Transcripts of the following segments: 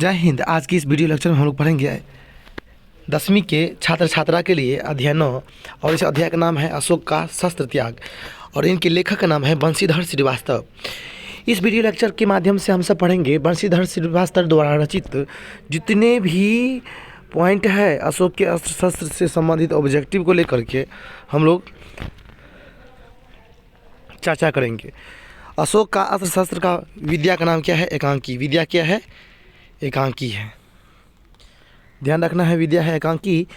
जय हिंद। आज की इस वीडियो लेक्चर में हम लोग पढ़ेंगे 10वीं के छात्र छात्रा के लिए अध्ययनों और इस अध्याय का नाम है अशोक का शस्त्र त्याग और इनके लेखक का नाम है बंशीधर श्रीवास्तव। इस वीडियो लेक्चर के माध्यम से हम सब पढ़ेंगे बंशीधर श्रीवास्तव द्वारा रचित जितने भी पॉइंट है अशोक के अस्त्र शस्त्र से संबंधित ऑब्जेक्टिव को लेकर के हम लोग चर्चा करेंगे। अशोक का अस्त्र शस्त्र का विद्या का नाम क्या है? एकांकी। विद्या क्या है? एकांकी है। ध्यान रखना है, विद्या है एकांकी।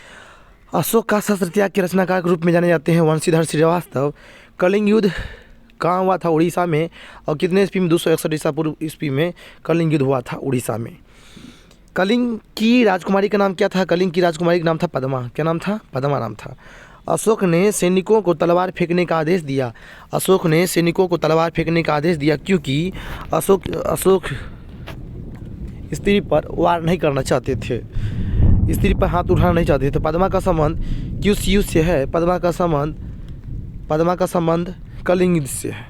अशोक का शस्त्र त्याग के रचनाकार के रूप में जाने जाते हैं बंशीधर श्रीवास्तव। कलिंग युद्ध कहाँ हुआ था? उड़ीसा में। और कितने ईस्वी में? 261 ईसा पूर्व ईस्वी में कलिंग युद्ध हुआ था उड़ीसा में। कलिंग की राजकुमारी का नाम क्या था? कलिंग की राजकुमारी का नाम था पद्मा। क्या नाम था? पद्मा नाम था। अशोक ने सैनिकों को तलवार फेंकने का आदेश दिया। अशोक ने सैनिकों को तलवार फेंकने का आदेश दिया क्योंकि अशोक स्त्री पर वार नहीं करना चाहते थे, स्त्री पर हाथ उठाना नहीं चाहते थे। पद्मा का संबंध किस युद्ध से है? पद्मा का संबंध कलिंग युद्ध से है।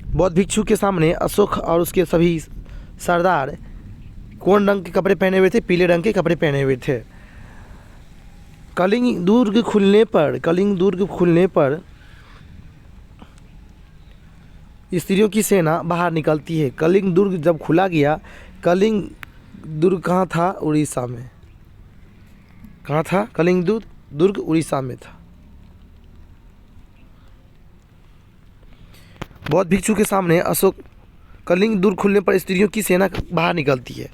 बौद्ध भिक्षु के सामने अशोक और उसके सभी सरदार कौन रंग के कपड़े पहने हुए थे? पीले रंग के कपड़े पहने हुए थे। कलिंग दुर्ग खुलने पर स्त्रियों की सेना बाहर निकलती है। कलिंग दुर्ग जब खुला गया, कलिंग दुर्ग कहाँ था? उड़ीसा में। कहाँ था? कलिंग दुर्ग उड़ीसा में था। बौद्ध भिक्षु के सामने अशोक कलिंग दुर्ग खुलने पर स्त्रियों की सेना बाहर निकलती है।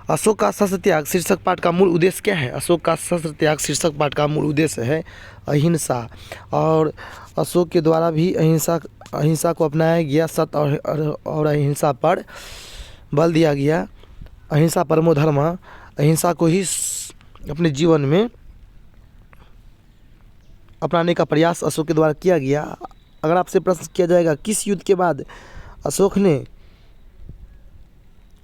अशोक का शस्त्र त्याग शीर्षक पाठ का मूल उद्देश्य क्या है? अशोक का शस्त्र त्याग शीर्षक पाठ का मूल उद्देश्य है अहिंसा। और अशोक के द्वारा भी अहिंसा को अपनाया गया। सत्य और अहिंसा पर बल दिया गया। अहिंसा परमो धर्म। अहिंसा को ही अपने जीवन में अपनाने का प्रयास अशोक के द्वारा किया गया। अगर आपसे प्रश्न किया जाएगा किस युद्ध के बाद अशोक ने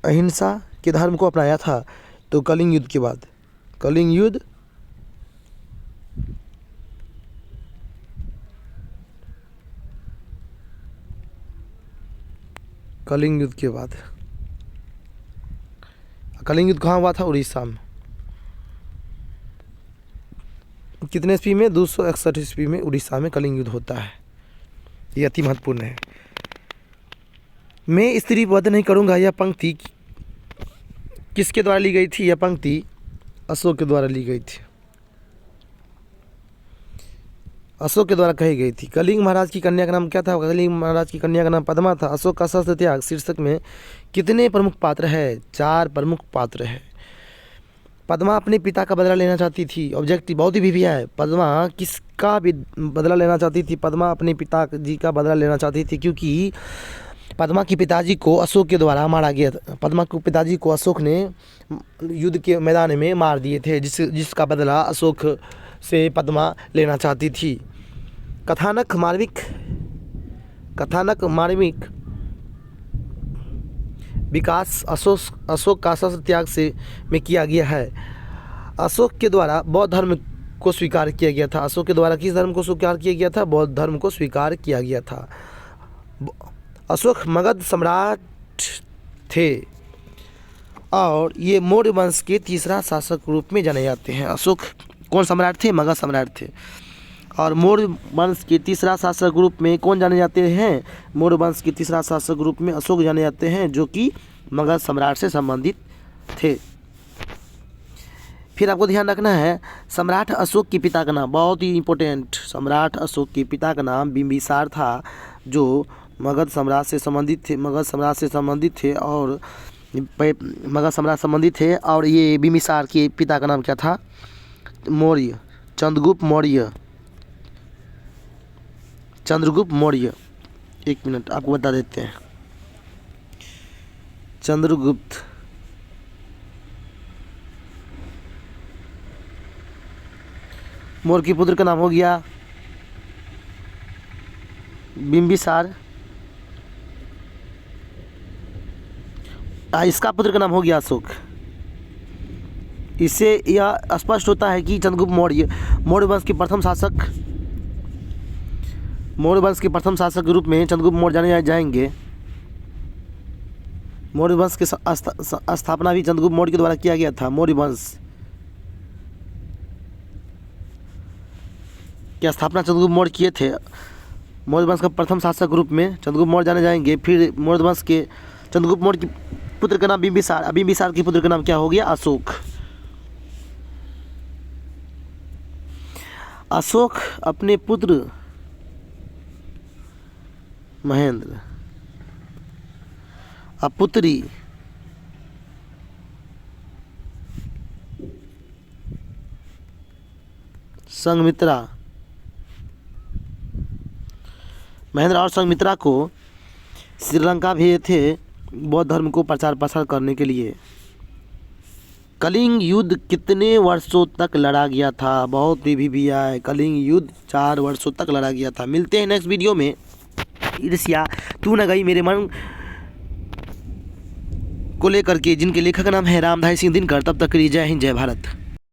अहिंसा के धर्म को अपनाया था, तो कलिंग युद्ध के बाद। कलिंग युद्ध के बाद। कलिंग युद्ध कहाँ हुआ था? उड़ीसा में। कितने ईस्वी में? 261 ईस्वी में उड़ीसा में कलिंग युद्ध होता है। ये अति महत्वपूर्ण है। मैं स्त्री वध नहीं करूँगा, यह पंक्ति किसके द्वारा ली गई थी? यह पंक्ति अशोक के द्वारा ली गई थी, अशोक के द्वारा कही गई थी। कलिंग महाराज की कन्या का नाम क्या था? कलिंग महाराज की कन्या का नाम पद्मा था। अशोक का शस्त्र त्याग शीर्षक में कितने प्रमुख पात्र है? 4 प्रमुख पात्र है। पद्मा अपने पिता का बदला लेना चाहती थी। ऑब्जेक्टिव बहुत ही भी है। पद्मा किसका भी बदला लेना चाहती थी? पद्मा अपने पिताजी का बदला लेना चाहती थी क्योंकि पद्मा के पिताजी को अशोक के द्वारा मारा गया था। पद्मा के पिताजी को अशोक ने युद्ध के मैदान में मार दिए थे, जिसका बदला अशोक से पद्मा लेना चाहती थी। कथानक मार्मिक विकास अशोक का शस्त्र त्याग से में किया गया है। अशोक के द्वारा बौद्ध धर्म को स्वीकार किया गया था। अशोक के द्वारा किस धर्म को स्वीकार किया गया था? बौद्ध धर्म को स्वीकार किया गया था। अशोक मगध सम्राट थे और ये मौर्य वंश के तीसरा शासक रूप में जाने जाते हैं। अशोक कौन सम्राट थे? मगध सम्राट थे। और मौर्य वंश के तीसरा शासक रूप में कौन जाने जाते हैं? मौर्य वंश के तीसरा शासक रूप में अशोक जाने जाते हैं, जो कि मगध सम्राट से संबंधित थे। फिर आपको ध्यान रखना है, सम्राट अशोक के पिता का नाम बहुत ही इंपॉर्टेंट। सम्राट अशोक के पिता का नाम बिंबिसार था, जो मगध सम्राट से संबंधित थे। और ये बिंबिसार के पिता का नाम क्या था? मौर्य। चंद्रगुप्त मौर्य। एक मिनट आपको बता देते हैं। चंद्रगुप्त मौर्य के पुत्र का नाम हो गया बिंबिसार। इसका पुत्र का नाम हो गया अशोक। इससे यह स्पष्ट होता है कि चंद्रगुप्त मौर्य वंश के प्रथम शासक के रूप में चंद्रगुप्त मौर्य जाने जाएंगे। मौर्य वंश की स्थापना भी चंद्रगुप्त मौर्य के द्वारा किया गया था। मौर्य वंश की स्थापना चंद्रगुप्त मौर्य किए थे। मौर्य वंश का प्रथम शासक के रूप में चंद्रगुप्त मौर्य जाने जाएंगे। फिर मौर्य वंश के चंद्रगुप्त मौर्य के पुत्र का नाम बिंबिसार, बिंबिसार के पुत्र का नाम क्या हो गया? अशोक। अशोक अपने पुत्र महेंद्र और पुत्री संघमित्रा, महेंद्र और संघमित्रा को श्रीलंका भेजे थे बौद्ध धर्म को प्रचार प्रसार करने के लिए। कलिंग युद्ध कितने वर्षों तक लड़ा गया था? बहुत ही भी है। कलिंग युद्ध 4 वर्षों तक लड़ा गया था। मिलते हैं नेक्स्ट वीडियो में। ईर्ष्या तू न गई मेरे मन को लेकर के, जिनके लेखक का नाम है रामधारी सिंह दिनकर। तब तक के लिए जय हिंद, जय भारत।